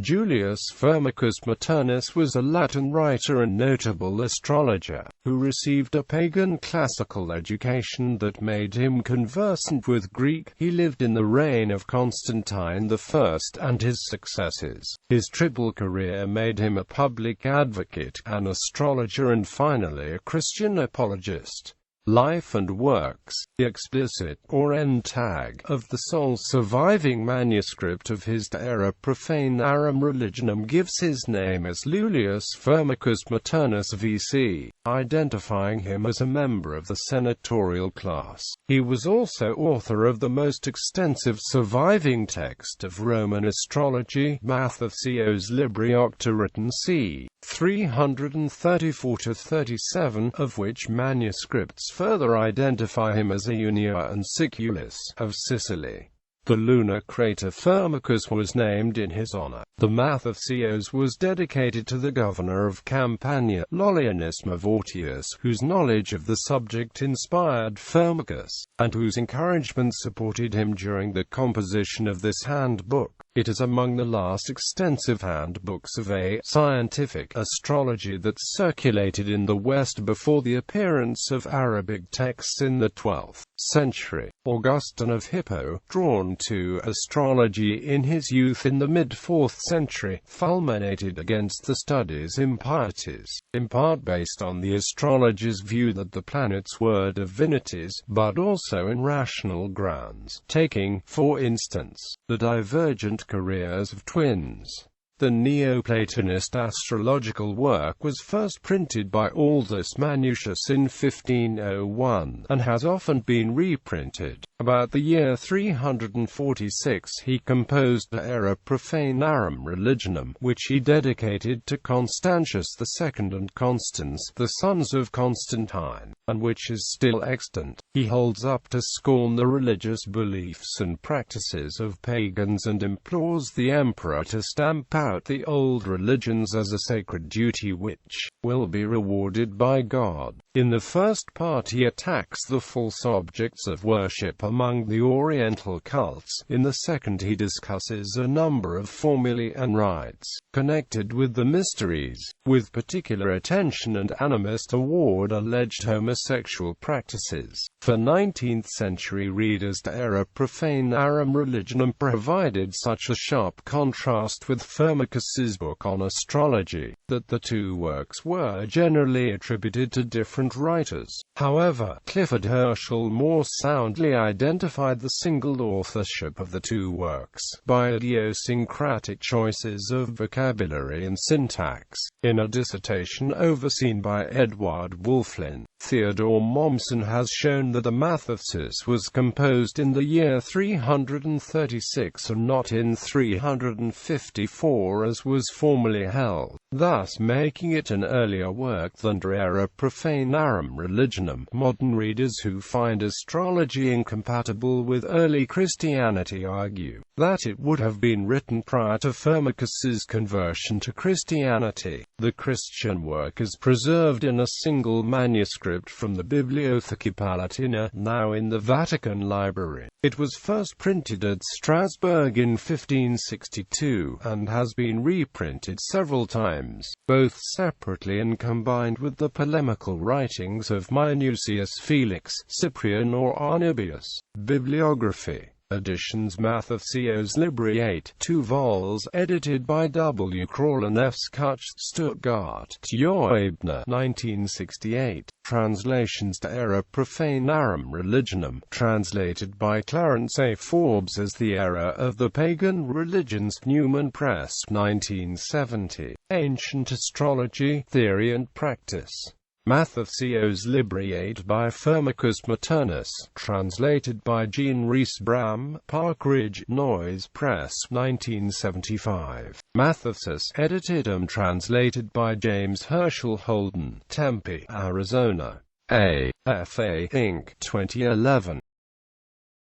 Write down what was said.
Julius Firmicus Maternus was a Latin writer and notable astrologer, who received a pagan classical education that made him conversant with Greek. He lived in the reign of Constantine I and his successors. His triple career made him a public advocate, an astrologer and finally a Christian apologist. Life and Works. The explicit, or end tag, of the sole surviving manuscript of his De Era Profanarum Religionum gives his name as Julius Firmicus Maternus VC, identifying him as a member of the senatorial class. He was also author of the most extensive surviving text of Roman astrology, Math of Ceos Libri Octa, written c. 334–37, of which manuscripts further identify him as a Unia and Siculus of Sicily. The lunar crater Firmicus was named in his honor. The Math of Ceos was dedicated to the governor of Campania, Lollianus Mavortius, whose knowledge of the subject inspired Firmicus, and whose encouragement supported him during the composition of this handbook. It is among the last extensive handbooks of a scientific astrology that circulated in the West before the appearance of Arabic texts in the 12th century. Augustine of Hippo, drawn to astrology in his youth in the mid-4th century, fulminated against the study's impieties, in part based on the astrologer's view that the planets were divinities, but also in rational grounds, taking, for instance, the divergent careers of twins. The Neoplatonist astrological work was first printed by Aldus Manutius in 1501, and has often been reprinted. About the year 346 he composed De Era Profanarum Religionum, which he dedicated to Constantius II and Constans, the sons of Constantine, and which is still extant. He holds up to scorn the religious beliefs and practices of pagans and implores the emperor to stamp out the old religions as a sacred duty which will be rewarded by God. In the first part he attacks the false objects of worship among the Oriental cults. In the second he discusses a number of formulae and rites connected with the mysteries, with particular attention and animus toward alleged homosexual practices. For 19th-century readers, De Era Profanarum Religionum provided such a sharp contrast with Firmicus's book on astrology, that the two works were generally attributed to different writers. However, Clifford Herschel more soundly identified the single authorship of the two works by idiosyncratic choices of vocabulary and syntax. In a dissertation overseen by Edward Wolflin, Theodore Mommsen has shown that the Math of Ceos was composed in the year 336 and not in 354 as was formerly held, thus making it an earlier work than De Era Profanarum Religionum. Modern readers who find astrology incompatible with early Christianity argue that it would have been written prior to Firmicus's conversion to Christianity. The Christian work is preserved in a single manuscript from the Bibliotheca Palatina, now in the Vatican Library. It was first printed at Strasbourg in 1562, and has been reprinted several times, both separately and combined with the polemical writings of Minucius Felix, Cyprian or Arnobius. Bibliography. Editions Math of Ceos Libri 8, 2 vols, edited by W. Crawlin F. Skutch, Stuttgart, Joebner, 1968. Translations De Era Profanarum Religionum, translated by Clarence A. Forbes as The Era of the Pagan Religions, Newman Press, 1970. Ancient Astrology, Theory and Practice. Math of Ceos Libri 8 by Firmicus Maternus, translated by Jean Rhys Bram, Park Ridge, Noise Press, 1975. Math of Ceos, edited and translated by James Herschel Holden, Tempe, Arizona. A.F.A. Inc., 2011.